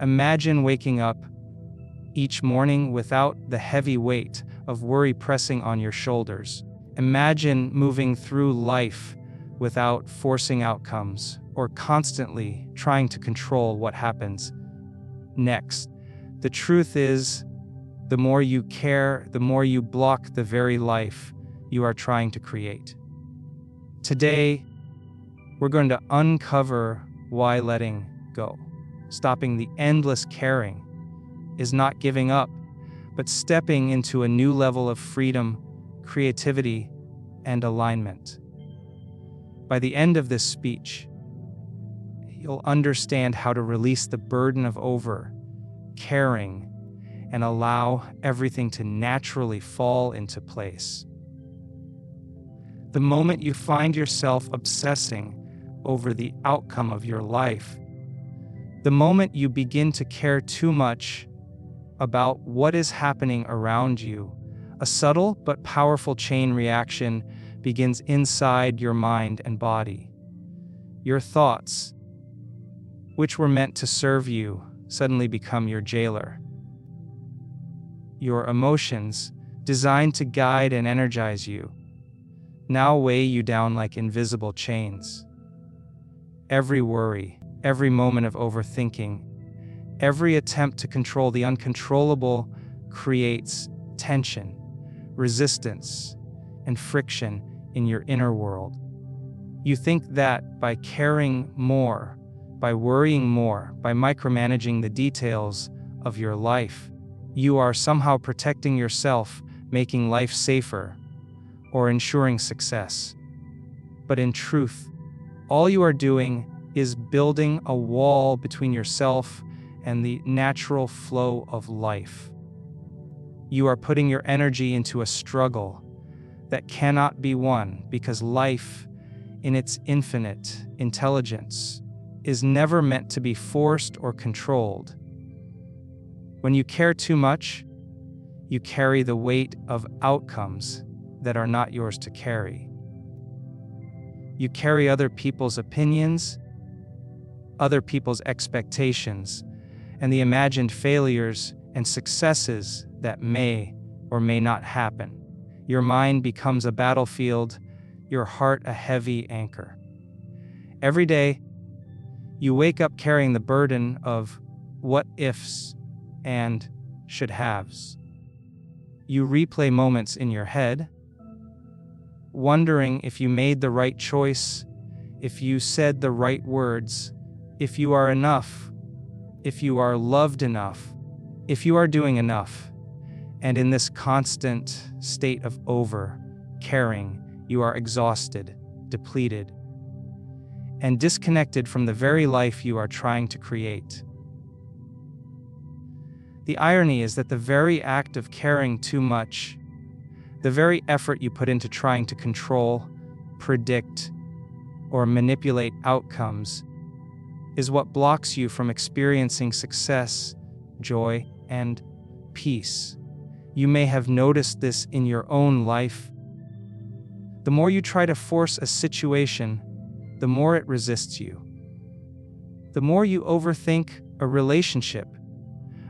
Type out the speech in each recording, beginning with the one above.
Imagine waking up each morning without the heavy weight of worry pressing on your shoulders. Imagine moving through life without forcing outcomes or constantly trying to control what happens next. The truth is, the more you care, the more you block the very life you are trying to create. Today, we're going to uncover why letting go, stopping the endless caring, is not giving up, but stepping into a new level of freedom, creativity, and alignment. By the end of this speech, you'll understand how to release the burden of over-caring and allow everything to naturally fall into place. The moment you find yourself obsessing over the outcome of your life, the moment you begin to care too much about what is happening around you, a subtle but powerful chain reaction begins inside your mind and body. Your thoughts, which were meant to serve you, suddenly become your jailer. Your emotions, designed to guide and energize you, now weigh you down like invisible chains. Every worry, every moment of overthinking, every attempt to control the uncontrollable creates tension, resistance, and friction in your inner world. You think that by caring more, by worrying more, by micromanaging the details of your life, you are somehow protecting yourself, making life safer, or ensuring success. But in truth, all you are doing is building a wall between yourself and the natural flow of life. You are putting your energy into a struggle that cannot be won because life, in its infinite intelligence, is never meant to be forced or controlled. When you care too much, you carry the weight of outcomes that are not yours to carry. You carry other people's opinions, other people's expectations, and the imagined failures and successes that may or may not happen. Your mind becomes a battlefield, your heart a heavy anchor. Every day, you wake up carrying the burden of what ifs and should haves. You replay moments in your head, wondering if you made the right choice, if you said the right words, if you are enough, if you are loved enough, if you are doing enough. And in this constant state of over-caring, you are exhausted, depleted, and disconnected from the very life you are trying to create. The irony is that the very act of caring too much, the very effort you put into trying to control, predict, or manipulate outcomes, is what blocks you from experiencing success, joy, and peace. You may have noticed this in your own life. The more you try to force a situation, the more it resists you. The more you overthink a relationship,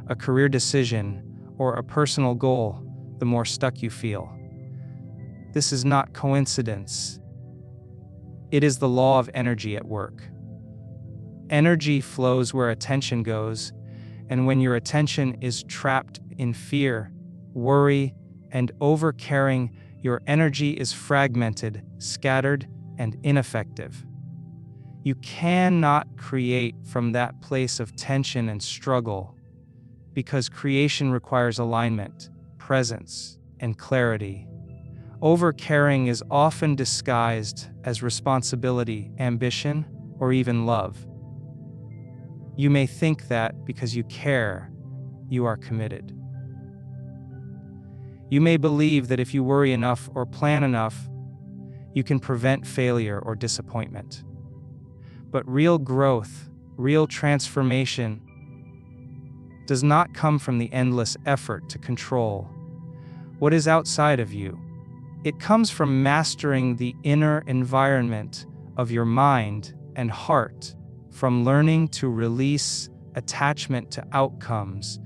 a career decision, or a personal goal, the more stuck you feel. This is not coincidence. It is the law of energy at work. Energy flows where attention goes, and when your attention is trapped in fear, worry, and over-caring, your energy is fragmented, scattered, and ineffective. You cannot create from that place of tension and struggle, because creation requires alignment, presence, and clarity. Over-caring is often disguised as responsibility, ambition, or even love. You may think that because you care, you are committed. You may believe that if you worry enough or plan enough, you can prevent failure or disappointment. But real growth, real transformation, does not come from the endless effort to control what is outside of you. It comes from mastering the inner environment of your mind and heart, from learning to release attachment to outcomes,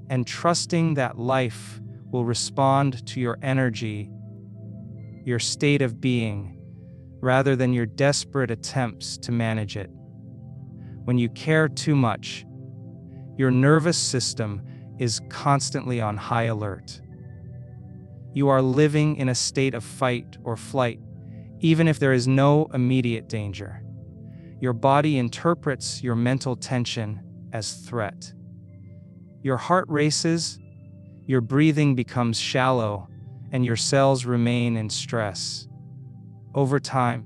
and trusting that life will respond to your energy, your state of being, rather than your desperate attempts to manage it. When you care too much, your nervous system is constantly on high alert. You are living in a state of fight or flight, even if there is no immediate danger. Your body interprets your mental tension as threat. Your heart races, your breathing becomes shallow, and your cells remain in stress. Over time,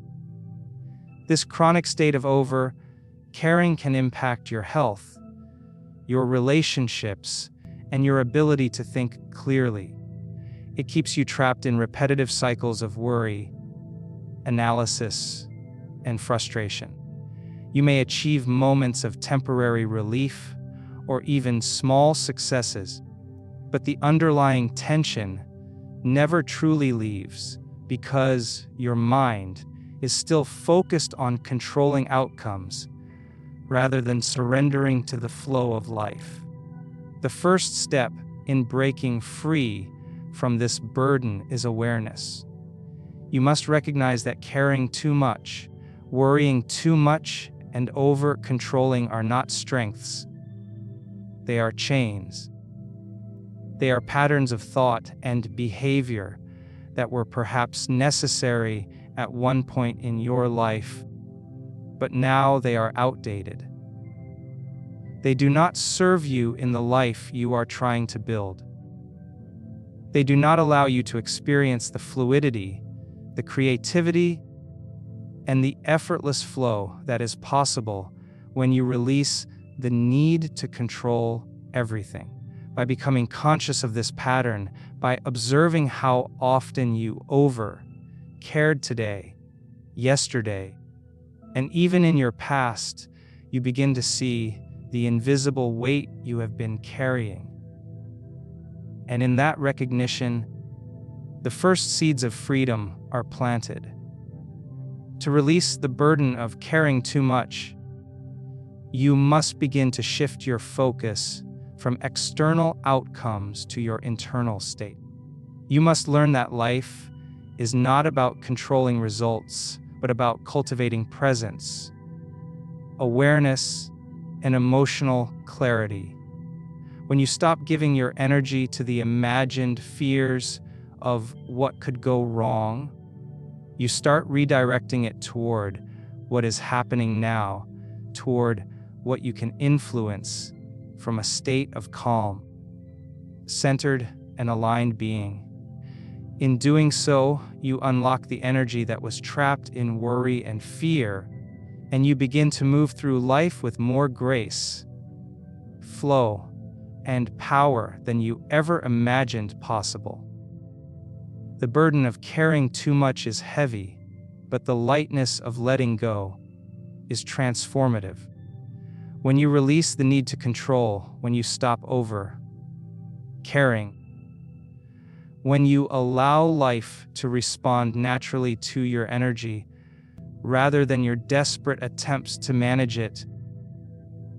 this chronic state of over-caring can impact your health, your relationships, and your ability to think clearly. It keeps you trapped in repetitive cycles of worry, analysis, and frustration. You may achieve moments of temporary relief or even small successes, but the underlying tension never truly leaves because your mind is still focused on controlling outcomes rather than surrendering to the flow of life. The first step in breaking free from this burden is awareness. You must recognize that caring too much, worrying too much, and over-controlling are not strengths. They are chains. They are patterns of thought and behavior that were perhaps necessary at one point in your life, but now they are outdated. They do not serve you in the life you are trying to build. They do not allow you to experience the fluidity, the creativity, and the effortless flow that is possible when you release the need to control everything. By becoming conscious of this pattern, by observing how often you over-cared today, yesterday, and even in your past, you begin to see the invisible weight you have been carrying. And in that recognition, the first seeds of freedom are planted. To release the burden of caring too much, you must begin to shift your focus from external outcomes to your internal state. You must learn that life is not about controlling results, but about cultivating presence, awareness, and emotional clarity. When you stop giving your energy to the imagined fears of what could go wrong, you start redirecting it toward what is happening now, toward what you can influence from a state of calm, centered, and aligned being. In doing so, you unlock the energy that was trapped in worry and fear, and you begin to move through life with more grace, flow, and power than you ever imagined possible. The burden of caring too much is heavy, but the lightness of letting go is transformative. When you release the need to control, when you stop over-caring, when you allow life to respond naturally to your energy, rather than your desperate attempts to manage it,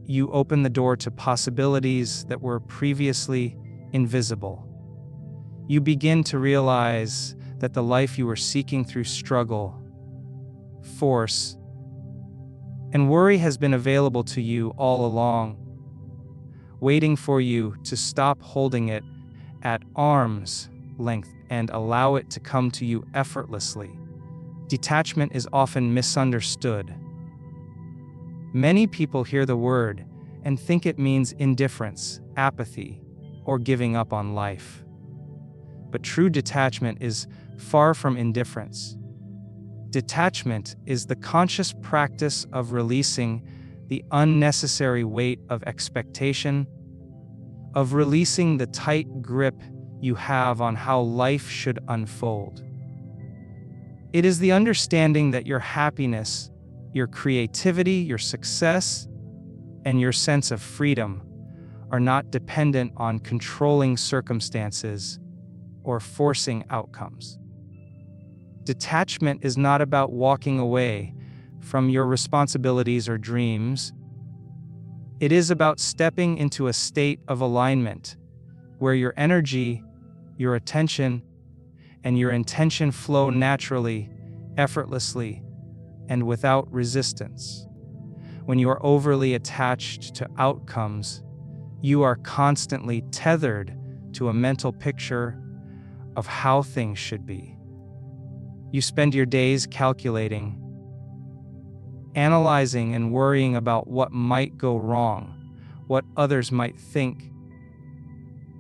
you open the door to possibilities that were previously invisible. You begin to realize that the life you were seeking through struggle, force, and worry has been available to you all along, waiting for you to stop holding it at arm's length and allow it to come to you effortlessly. Detachment is often misunderstood. Many people hear the word and think it means indifference, apathy, or giving up on life. But true detachment is far from indifference. Detachment is the conscious practice of releasing the unnecessary weight of expectation, of releasing the tight grip you have on how life should unfold. It is the understanding that your happiness, your creativity, your success, and your sense of freedom are not dependent on controlling circumstances or forcing outcomes. Detachment is not about walking away from your responsibilities or dreams. It is about stepping into a state of alignment where your energy, your attention, and your intention flow naturally, effortlessly, and without resistance. When you are overly attached to outcomes, you are constantly tethered to a mental picture of how things should be. You spend your days calculating, analyzing, and worrying about what might go wrong, what others might think,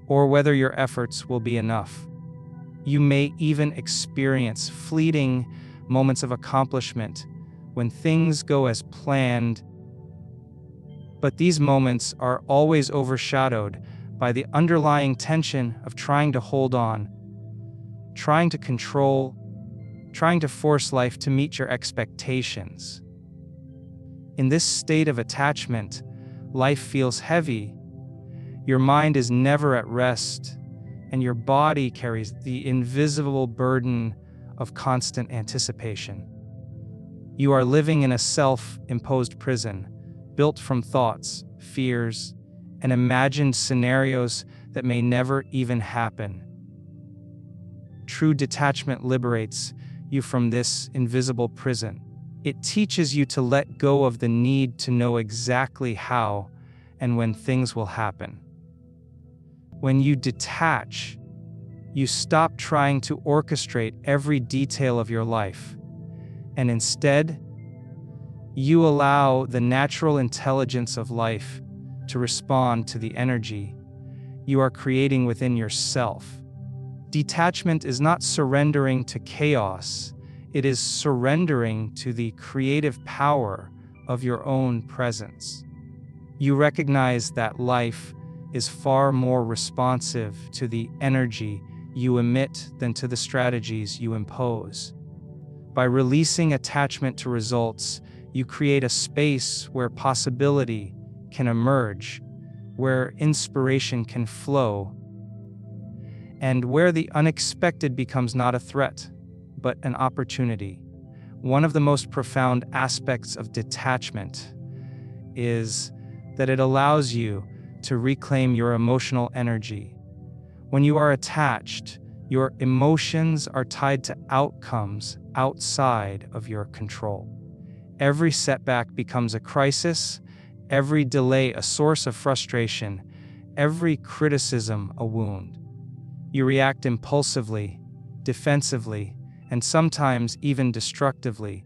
or whether your efforts will be enough. You may even experience fleeting moments of accomplishment when things go as planned, but these moments are always overshadowed by the underlying tension of trying to hold on, trying to control, trying to force life to meet your expectations. In this state of attachment, life feels heavy, your mind is never at rest, and your body carries the invisible burden of constant anticipation. You are living in a self-imposed prison, built from thoughts, fears, and imagined scenarios that may never even happen. True detachment liberates you from this invisible prison. It teaches you to let go of the need to know exactly how and when things will happen. When you detach, you stop trying to orchestrate every detail of your life, and instead, you allow the natural intelligence of life to respond to the energy you are creating within yourself. Detachment is not surrendering to chaos, it is surrendering to the creative power of your own presence. You recognize that life is far more responsive to the energy you emit than to the strategies you impose. By releasing attachment to results, you create a space where possibility can emerge, where inspiration can flow, and where the unexpected becomes not a threat, but an opportunity. One of the most profound aspects of detachment is that it allows you to reclaim your emotional energy. When you are attached, your emotions are tied to outcomes outside of your control. Every setback becomes a crisis, every delay a source of frustration, every criticism a wound. You react impulsively, defensively, and sometimes even destructively,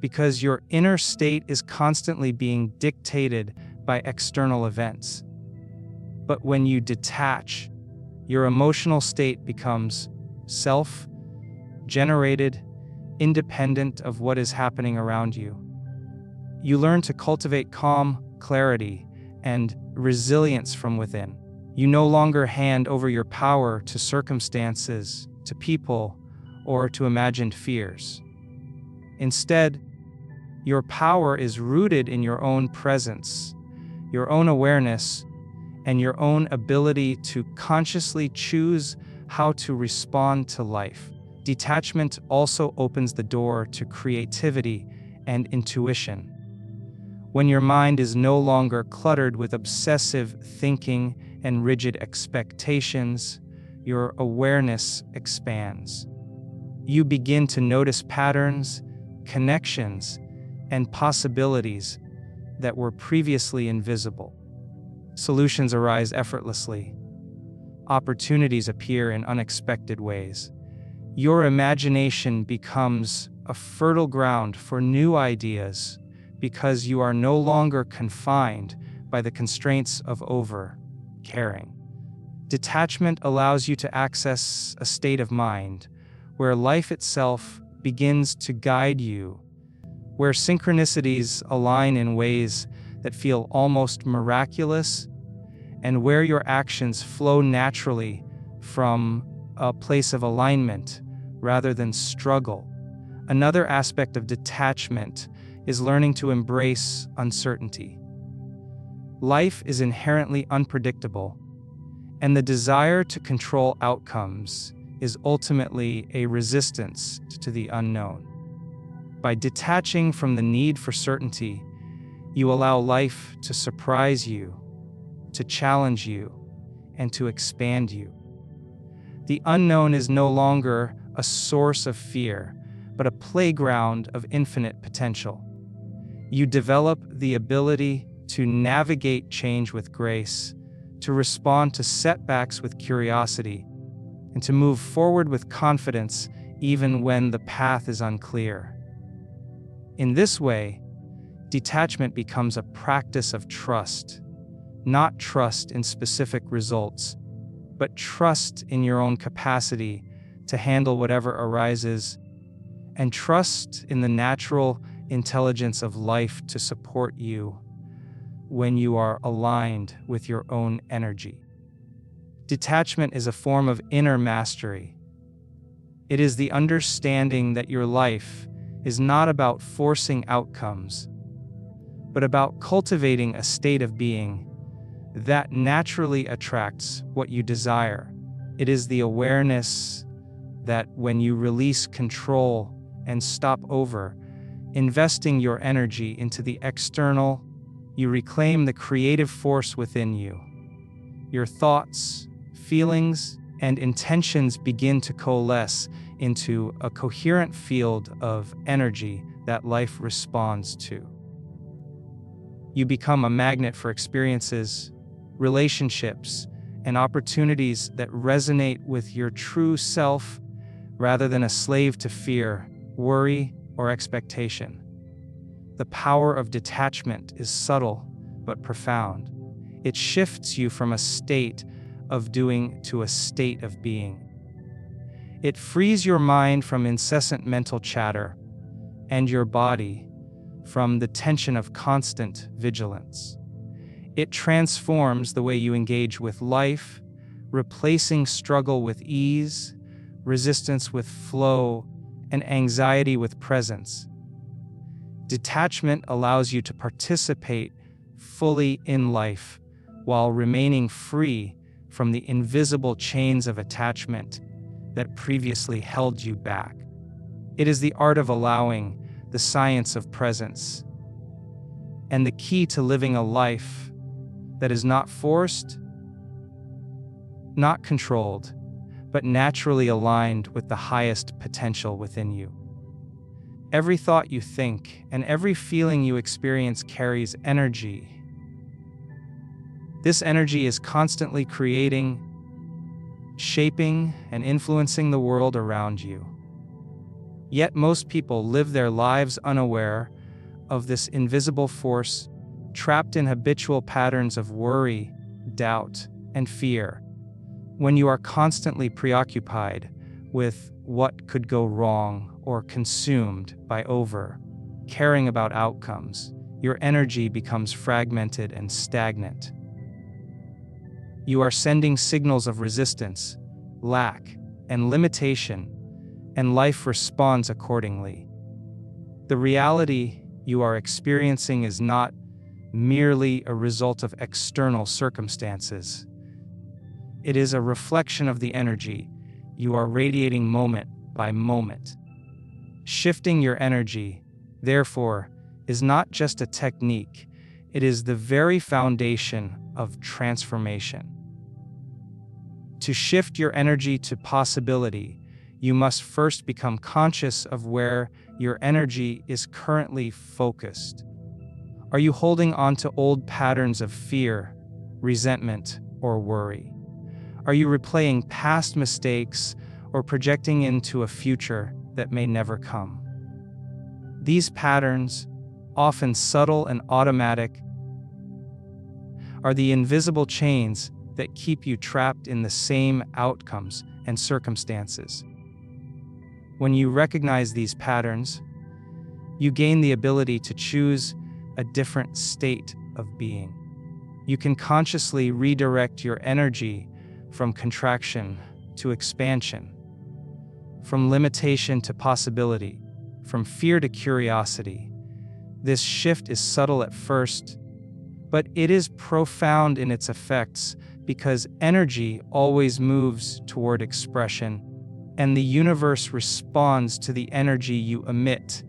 because your inner state is constantly being dictated by external events. But when you detach, your emotional state becomes self-generated, independent of what is happening around you. You learn to cultivate calm, clarity, and resilience from within. You no longer hand over your power to circumstances, to people, or to imagined fears. Instead, your power is rooted in your own presence, your own awareness, and your own ability to consciously choose how to respond to life. Detachment also opens the door to creativity and intuition. When your mind is no longer cluttered with obsessive thinking and rigid expectations, your awareness expands. You begin to notice patterns, connections, and possibilities that were previously invisible. Solutions arise effortlessly. Opportunities appear in unexpected ways. Your imagination becomes a fertile ground for new ideas because you are no longer confined by the constraints of over-caring. Detachment allows you to access a state of mind where life itself begins to guide you, where synchronicities align in ways that feel almost miraculous, and where your actions flow naturally from a place of alignment rather than struggle. Another aspect of detachment is learning to embrace uncertainty. Life is inherently unpredictable, and the desire to control outcomes is ultimately a resistance to the unknown. By detaching from the need for certainty, You allow life to surprise you, to challenge you, and to expand you. The unknown is no longer a source of fear, but a playground of infinite potential. You develop the ability to navigate change with grace, to respond to setbacks with curiosity, and to move forward with confidence even when the path is unclear. In this way, detachment becomes a practice of trust, not trust in specific results, but trust in your own capacity to handle whatever arises, and trust in the natural intelligence of life to support you when you are aligned with your own energy. Detachment is a form of inner mastery. It is the understanding that your life is not about forcing outcomes, but about cultivating a state of being that naturally attracts what you desire. It is the awareness that when you release control and stop investing your energy into the external, you reclaim the creative force within you. Your thoughts, feelings, and intentions begin to coalesce into a coherent field of energy that life responds to. You become a magnet for experiences, relationships, and opportunities that resonate with your true self rather than a slave to fear, worry, or expectation. The power of detachment is subtle but profound. It shifts you from a state of doing to a state of being. It frees your mind from incessant mental chatter and your body from the tension of constant vigilance. It transforms the way you engage with life, replacing struggle with ease, resistance with flow, and anxiety with presence. Detachment allows you to participate fully in life while remaining free from the invisible chains of attachment that previously held you back. It is the art of allowing, the science of presence, and the key to living a life that is not forced, not controlled, but naturally aligned with the highest potential within you. Every thought you think and every feeling you experience carries energy. This energy is constantly creating, shaping, and influencing the world around you. Yet most people live their lives unaware of this invisible force, trapped in habitual patterns of worry, doubt, and fear. When you are constantly preoccupied with what could go wrong or consumed by caring about outcomes, your energy becomes fragmented and stagnant. You are sending signals of resistance, lack, and limitation, and life responds accordingly. The reality you are experiencing is not merely a result of external circumstances. It is a reflection of the energy you are radiating moment by moment. Shifting your energy, therefore, is not just a technique, it is the very foundation of transformation. To shift your energy to possibility, you must first become conscious of where your energy is currently focused. Are you holding on to old patterns of fear, resentment, or worry? Are you replaying past mistakes or projecting into a future that may never come? These patterns, often subtle and automatic, are the invisible chains that keep you trapped in the same outcomes and circumstances. When you recognize these patterns, you gain the ability to choose a different state of being. You can consciously redirect your energy from contraction to expansion, from limitation to possibility, from fear to curiosity. This shift is subtle at first, but it is profound in its effects because energy always moves toward expression, and the universe responds to the energy you emit,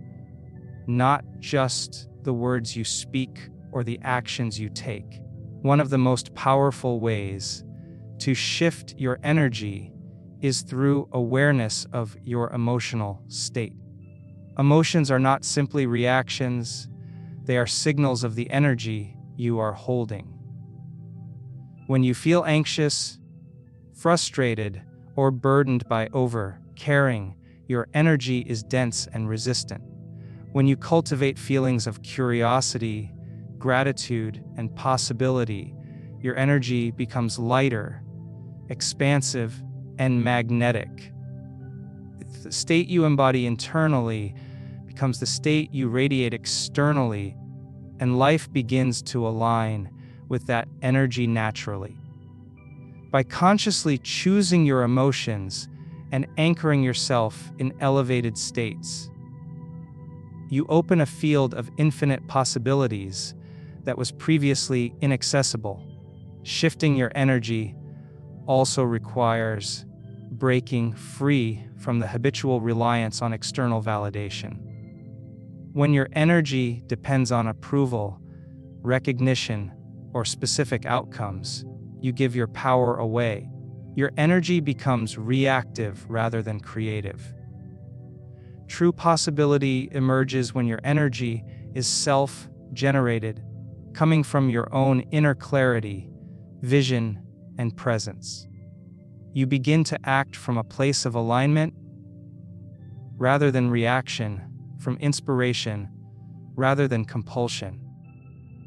not just the words you speak or the actions you take. One of the most powerful ways to shift your energy is through awareness of your emotional state. Emotions are not simply reactions, they are signals of the energy you are holding. When you feel anxious, frustrated, or burdened by over-caring, your energy is dense and resistant. When you cultivate feelings of curiosity, gratitude, and possibility, your energy becomes lighter, expansive, and magnetic. The state you embody internally becomes the state you radiate externally, and life begins to align with that energy naturally. By consciously choosing your emotions and anchoring yourself in elevated states, you open a field of infinite possibilities that was previously inaccessible. Shifting your energy also requires breaking free from the habitual reliance on external validation. When your energy depends on approval, recognition, or specific outcomes, you give your power away. Your energy becomes reactive rather than creative. True possibility emerges when your energy is self-generated, coming from your own inner clarity, vision, and presence. You begin to act from a place of alignment rather than reaction, from inspiration rather than compulsion.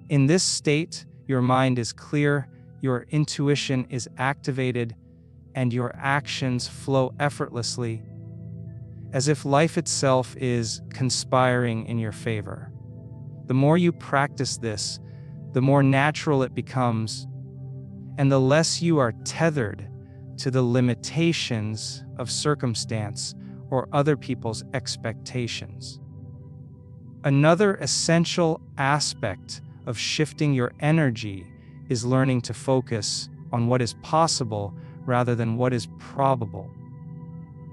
In this state, your mind is clear, your intuition is activated, and your actions flow effortlessly, as if life itself is conspiring in your favor. The more you practice this, the more natural it becomes, and the less you are tethered to the limitations of circumstance or other people's expectations. Another essential aspect of shifting your energy is learning to focus on what is possible rather than what is probable.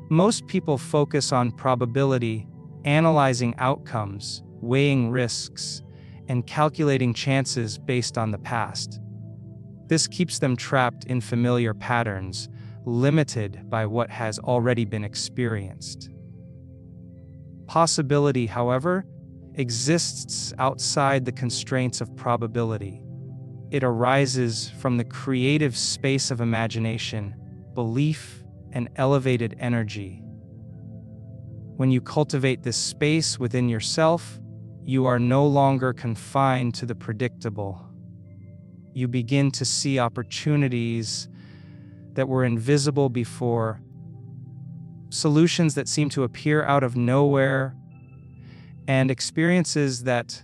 Most people focus on probability, analyzing outcomes, weighing risks, and calculating chances based on the past. This keeps them trapped in familiar patterns, limited by what has already been experienced. Possibility, however, exists outside the constraints of probability. It arises from the creative space of imagination, belief, and elevated energy. When you cultivate this space within yourself, you are no longer confined to the predictable. You begin to see opportunities that were invisible before, solutions that seem to appear out of nowhere, and experiences that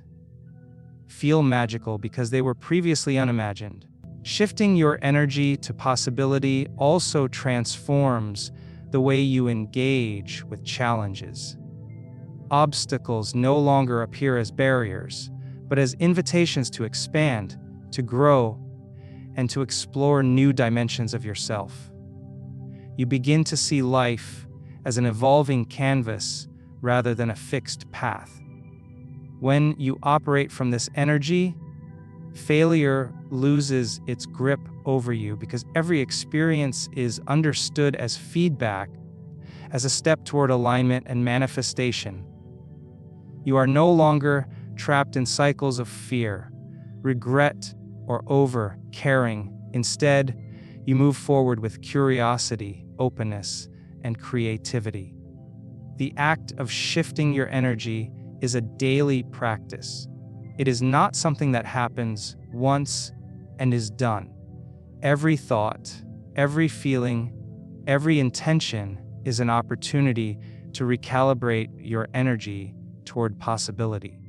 feel magical because they were previously unimagined. Shifting your energy to possibility also transforms the way you engage with challenges. Obstacles no longer appear as barriers, but as invitations to expand, to grow, and to explore new dimensions of yourself. You begin to see life as an evolving canvas rather than a fixed path. When you operate from this energy, failure loses its grip over you because every experience is understood as feedback, as a step toward alignment and manifestation. You are no longer trapped in cycles of fear, regret, or over-caring. Instead, you move forward with curiosity, openness, and creativity. The act of shifting your energy is a daily practice. It is not something that happens once and is done. Every thought, every feeling, every intention is an opportunity to recalibrate your energy toward possibility.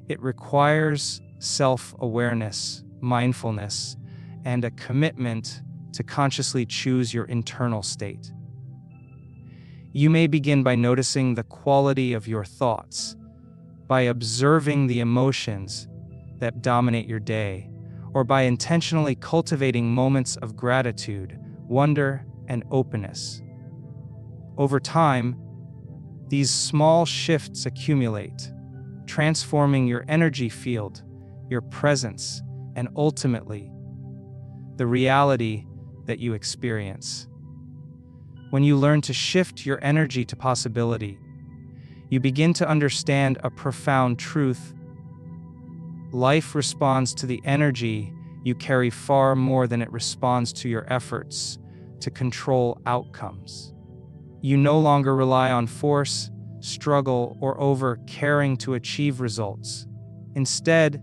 It requires self-awareness, mindfulness, and a commitment to consciously choose your internal state. You may begin by noticing the quality of your thoughts, by observing the emotions that dominate your day, or by intentionally cultivating moments of gratitude, wonder, and openness. Over time, these small shifts accumulate, transforming your energy field your presence, and ultimately, the reality that you experience. When you learn to shift your energy to possibility, you begin to understand a profound truth. Life responds to the energy you carry far more than it responds to your efforts to control outcomes. You no longer rely on force, struggle, or over-caring to achieve results. Instead,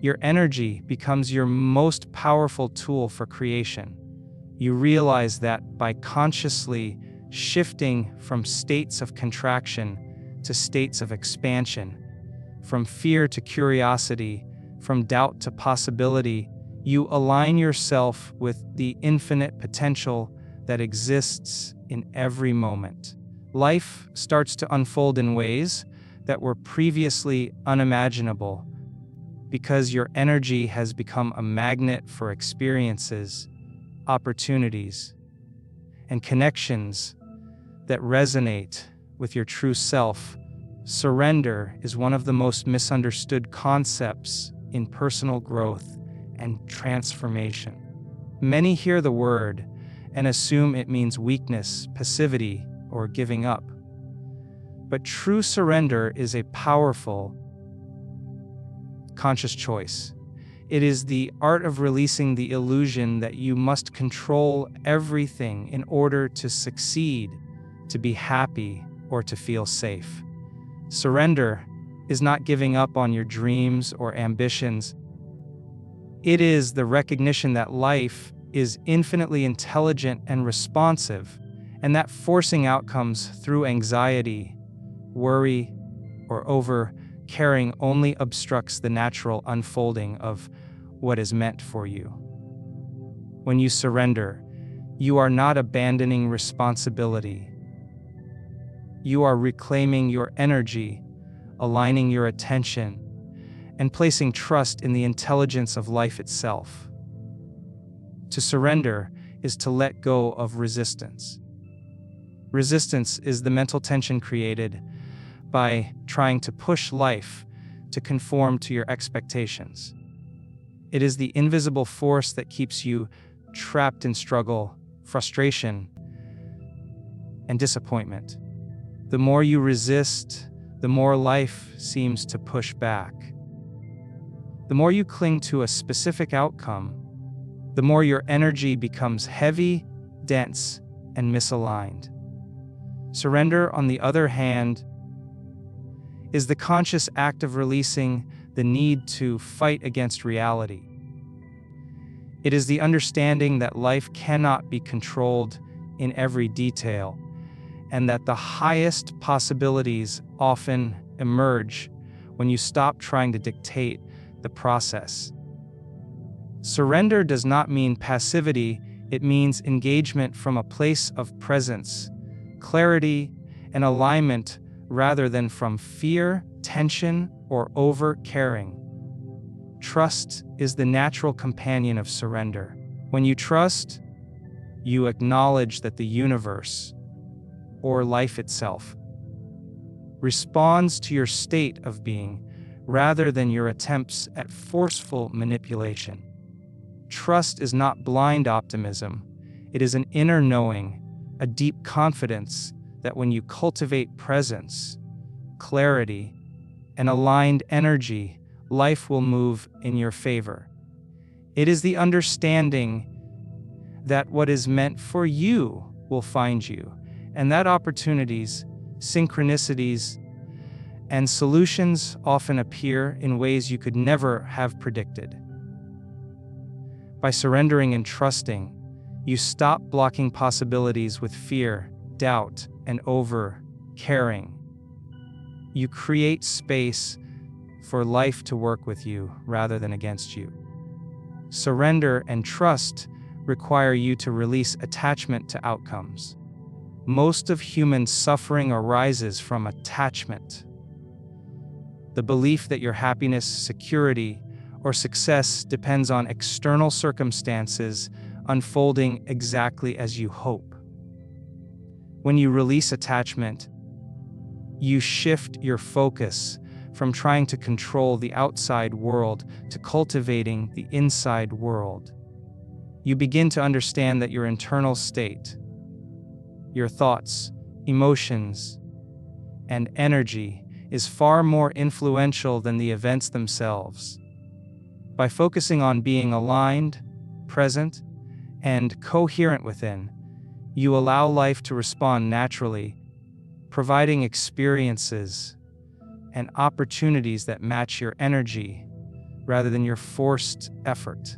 your energy becomes your most powerful tool for creation. You realize that by consciously shifting from states of contraction to states of expansion, from fear to curiosity, from doubt to possibility, you align yourself with the infinite potential that exists in every moment. Life starts to unfold in ways that were previously unimaginable because your energy has become a magnet for experiences, opportunities, and connections that resonate with your true self. Surrender is one of the most misunderstood concepts in personal growth and transformation. Many hear the word and assume it means weakness, passivity, or giving up. But true surrender is a powerful, conscious choice. It is the art of releasing the illusion that you must control everything in order to succeed, to be happy, or to feel safe. Surrender is not giving up on your dreams or ambitions. It is the recognition that life is infinitely intelligent and responsive, and that forcing outcomes through anxiety, worry, or over-caring only obstructs the natural unfolding of what is meant for you. When you surrender, you are not abandoning responsibility. You are reclaiming your energy, aligning your attention, and placing trust in the intelligence of life itself. To surrender is to let go of resistance. Resistance is the mental tension created by trying to push life to conform to your expectations. It is the invisible force that keeps you trapped in struggle, frustration, and disappointment. The more you resist, the more life seems to push back. The more you cling to a specific outcome, the more your energy becomes heavy, dense, and misaligned. Surrender, on the other hand, is the conscious act of releasing the need to fight against reality. It is the understanding that life cannot be controlled in every detail, and that the highest possibilities often emerge when you stop trying to dictate the process. Surrender does not mean passivity, it means engagement from a place of presence, clarity, and alignment rather than from fear, tension, or over-caring. Trust is the natural companion of surrender. When you trust, you acknowledge that the universe, or life itself, responds to your state of being rather than your attempts at forceful manipulation. Trust is not blind optimism. It is an inner knowing, a deep confidence that when you cultivate presence, clarity, and aligned energy, life will move in your favor. It is the understanding that what is meant for you will find you, and that opportunities, synchronicities, and solutions often appear in ways you could never have predicted. By surrendering and trusting, you stop blocking possibilities with fear, doubt, and over-caring. You create space for life to work with you rather than against you. Surrender and trust require you to release attachment to outcomes. Most of human suffering arises from attachment. The belief that your happiness, security, or success depends on external circumstances unfolding exactly as you hope. When you release attachment, you shift your focus from trying to control the outside world to cultivating the inside world. You begin to understand that your internal state, your thoughts, emotions, and energy is far more influential than the events themselves. By focusing on being aligned, present, and coherent within, you allow life to respond naturally, providing experiences and opportunities that match your energy rather than your forced effort.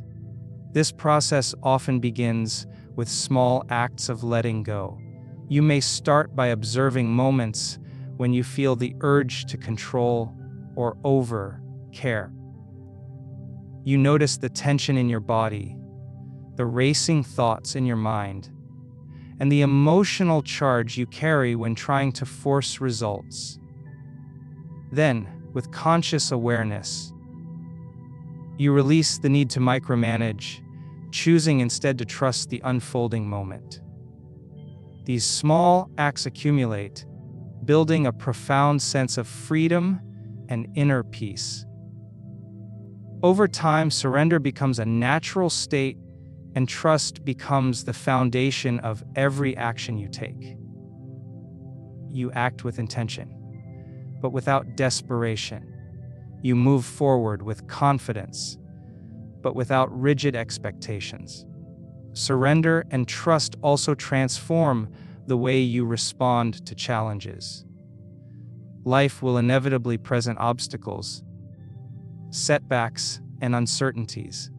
This process often begins with small acts of letting go. You may start by observing moments when you feel the urge to control or over-care. You notice the tension in your body, the racing thoughts in your mind, and the emotional charge you carry when trying to force results. Then, with conscious awareness, you release the need to micromanage, choosing instead to trust the unfolding moment. These small acts accumulate, building a profound sense of freedom and inner peace. Over time, surrender becomes a natural state, and trust becomes the foundation of every action you take. You act with intention, but without desperation. You move forward with confidence, but without rigid expectations. Surrender and trust also transform the way you respond to challenges. Life will inevitably present obstacles, setbacks, and uncertainties.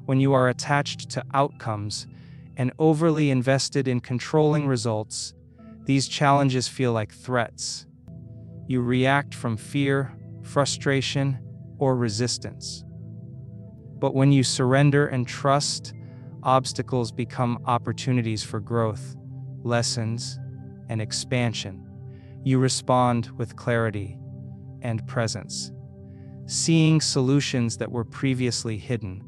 When you are attached to outcomes and overly invested in controlling results, these challenges feel like threats. You react from fear, frustration, or resistance. But when you surrender and trust, obstacles become opportunities for growth, lessons, and expansion. You respond with clarity and presence, seeing solutions that were previously hidden.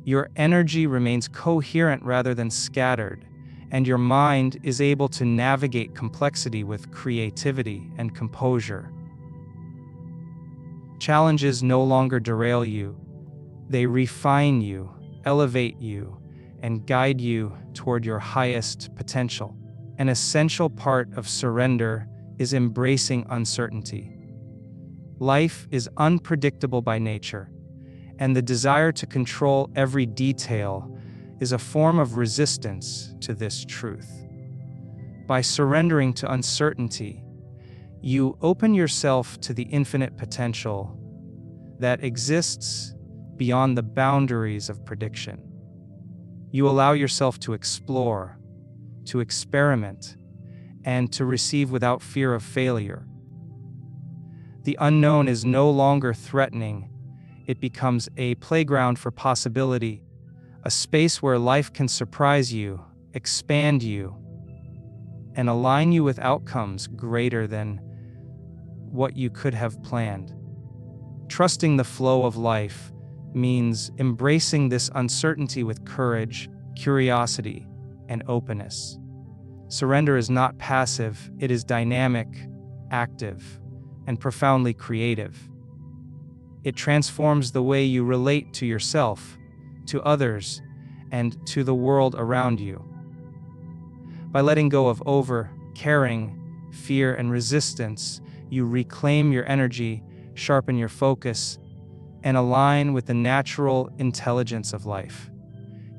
Your energy remains coherent rather than scattered, and your mind is able to navigate complexity with creativity and composure. Challenges no longer derail you. They refine you, elevate you, and guide you toward your highest potential. An essential part of surrender is embracing uncertainty. Life is unpredictable by nature, and the desire to control every detail is a form of resistance to this truth. By surrendering to uncertainty, you open yourself to the infinite potential that exists beyond the boundaries of prediction. You allow yourself to explore, to experiment, and to receive without fear of failure. The unknown is no longer threatening. It becomes a playground for possibility, a space where life can surprise you, expand you, and align you with outcomes greater than what you could have planned. Trusting the flow of life means embracing this uncertainty with courage, curiosity, and openness. Surrender is not passive, it is dynamic, active, and profoundly creative. It transforms the way you relate to yourself, to others, and to the world around you. By letting go of over-caring, fear, and resistance, you reclaim your energy, sharpen your focus, and align with the natural intelligence of life.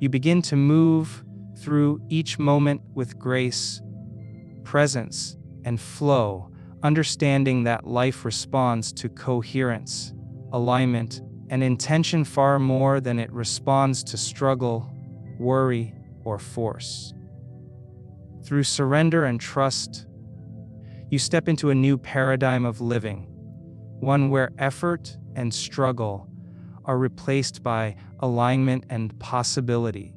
You begin to move through each moment with grace, presence, and flow, understanding that life responds to coherence, alignment, and intention far more than it responds to struggle, worry, or force. Through surrender and trust, you step into a new paradigm of living, one where effort and struggle are replaced by alignment and possibility,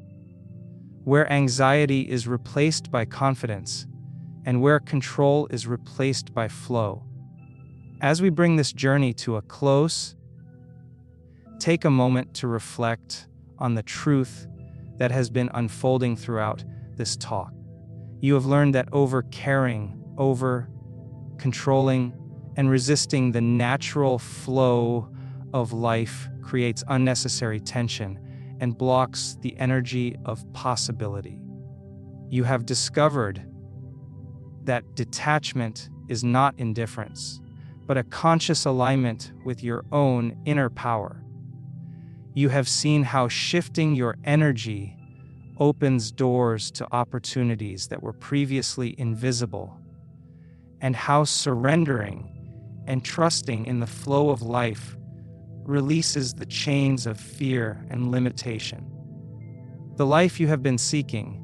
where anxiety is replaced by confidence, and where control is replaced by flow. As we bring this journey to a close, take a moment to reflect on the truth that has been unfolding throughout this talk. You have learned that over-caring, over-controlling, and resisting the natural flow of life creates unnecessary tension and blocks the energy of possibility. You have discovered that detachment is not indifference, but a conscious alignment with your own inner power. You have seen how shifting your energy opens doors to opportunities that were previously invisible, and how surrendering and trusting in the flow of life releases the chains of fear and limitation. The life you have been seeking,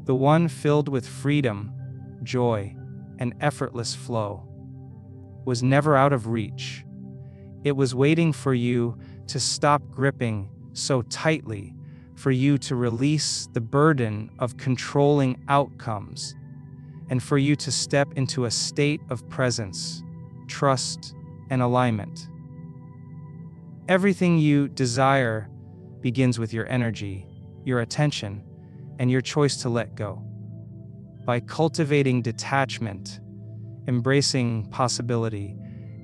the one filled with freedom, joy, and effortless flow, was never out of reach. It was waiting for you to stop gripping so tightly, for you to release the burden of controlling outcomes, and for you to step into a state of presence, trust, and alignment. Everything you desire begins with your energy, your attention, and your choice to let go. By cultivating detachment, embracing possibility,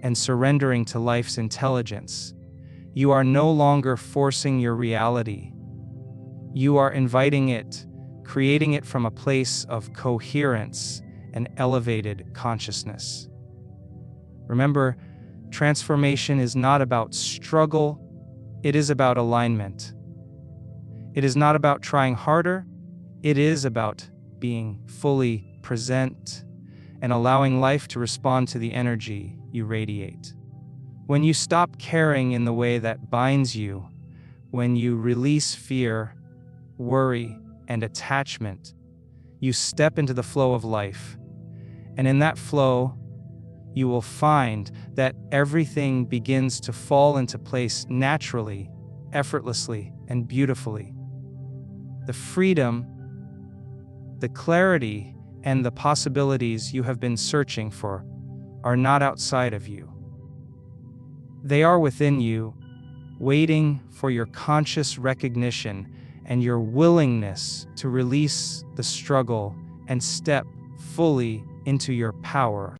and surrendering to life's intelligence, you are no longer forcing your reality. You are inviting it, creating it from a place of coherence and elevated consciousness. Remember, transformation is not about struggle, it is about alignment. It is not about trying harder, it is about being fully present and allowing life to respond to the energy you radiate. When you stop carrying in the way that binds you, when you release fear, worry, and attachment, you step into the flow of life. And in that flow, you will find that everything begins to fall into place naturally, effortlessly, and beautifully. The freedom, the clarity, and the possibilities you have been searching for are not outside of you. They are within you, waiting for your conscious recognition and your willingness to release the struggle and step fully into your power.